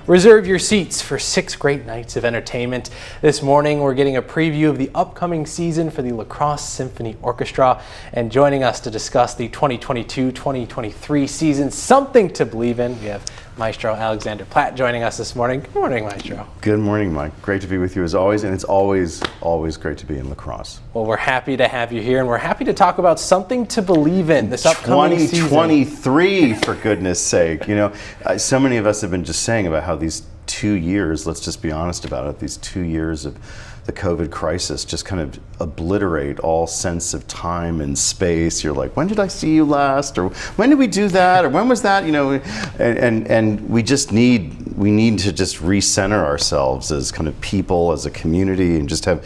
Reserve your seats for 6 great nights of entertainment. This morning we're getting a preview of the upcoming season for the Crosse Symphony Orchestra, and joining us to discuss the 2022-2023 season, Something to Believe in, we have Maestro Alexander Platt joining us this morning. Good morning, Maestro. Good morning, Mike. Great to be with you as always, and it's always great to be in La Crosse. Well, we're happy to have you here, and we're happy to talk about Something to Believe in this upcoming season. 2023, for goodness sake. You know, so many of us have been just saying about how these 2 years, let's just be honest about it, these 2 years of the COVID crisis just kind of obliterate all sense of time and space. You're like, when did I see you last? Or when did we do that? Or when was that? You know, and we need to just recenter ourselves as kind of people, as a community, and just have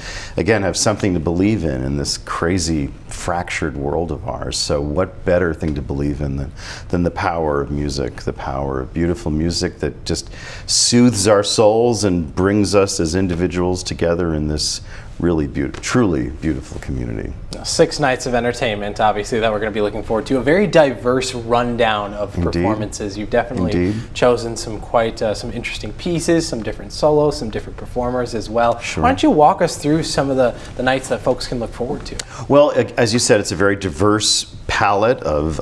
something to believe in this crazy fractured world of ours. So what better thing to believe in than the power of music, the power of beautiful music that just soothes our souls and brings us as individuals together in this really truly beautiful community. 6 nights of entertainment, obviously, that we're going to be looking forward to. A very diverse rundown of performances. You've definitely chosen some some interesting pieces, some different solos, some different performers as well. Sure. Why don't you walk us through some of the nights that folks can look forward to? Well, as you said, it's a very diverse palette of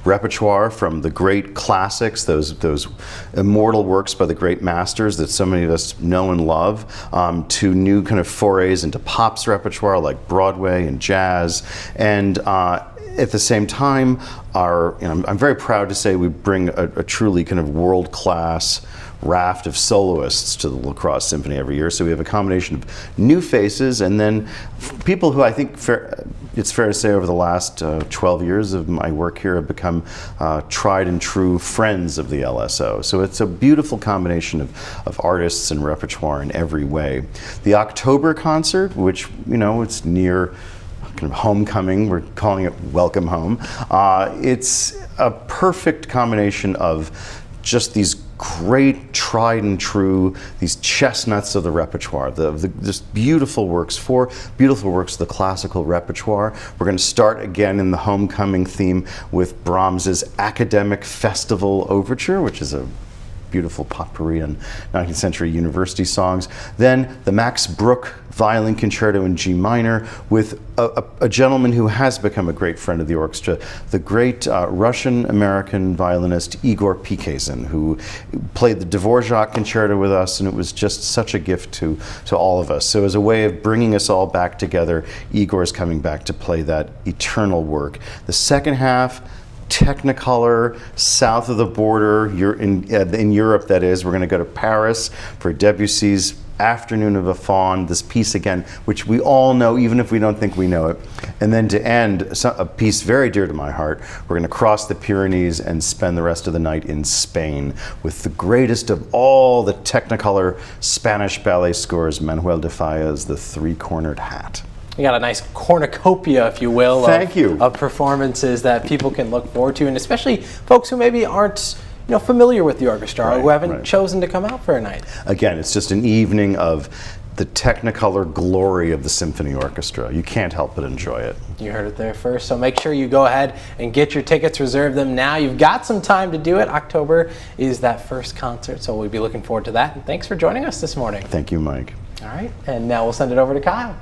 repertoire, from the great classics, those immortal works by the great masters that so many of us know and love, to new kind of forays into pop's repertoire like Broadway and jazz, and at the same time, I'm very proud to say we bring a truly kind of world-class raft of soloists to the La Crosse Symphony every year. So we have a combination of new faces and then people who I think it's fair to say over the last 12 years of my work here have become tried and true friends of the LSO. So it's a beautiful combination of artists and repertoire in every way. The October concert, which, you know, it's near kind of homecoming, we're calling it Welcome Home. It's a perfect combination of just these great, tried and true, these chestnuts of the repertoire, just beautiful works, 4 beautiful works of the classical repertoire. We're going to start again in the homecoming theme with Brahms's Academic Festival Overture, which is a beautiful potpourri on 19th century university songs. Then the Max Bruch Violin Concerto in G minor with a gentleman who has become a great friend of the orchestra, the great Russian-American violinist Igor Pikazin, who played the Dvorak Concerto with us, and it was just such a gift to all of us. So as a way of bringing us all back together, Igor is coming back to play that eternal work. The second half, Technicolor, south of the border, in Europe that is. We're going to go to Paris for Debussy's Afternoon of a Faun, this piece again, which we all know, even if we don't think we know it. And then to end, a piece very dear to my heart, we're going to cross the Pyrenees and spend the rest of the night in Spain with the greatest of all the Technicolor Spanish ballet scores, Manuel de Falla's The Three-Cornered Hat. You got a nice cornucopia, if you will, of performances that people can look forward to, and especially folks who maybe aren't familiar with the orchestra or who haven't chosen to come out for a night. Again, it's just an evening of the Technicolor glory of the symphony orchestra. You can't help but enjoy it. You heard it there first, so make sure you go ahead and get your tickets, reserve them now. You've got some time to do it. October is that first concert, so we'll be looking forward to that. And thanks for joining us this morning. Thank you, Mike. All right, and now we'll send it over to Kyle.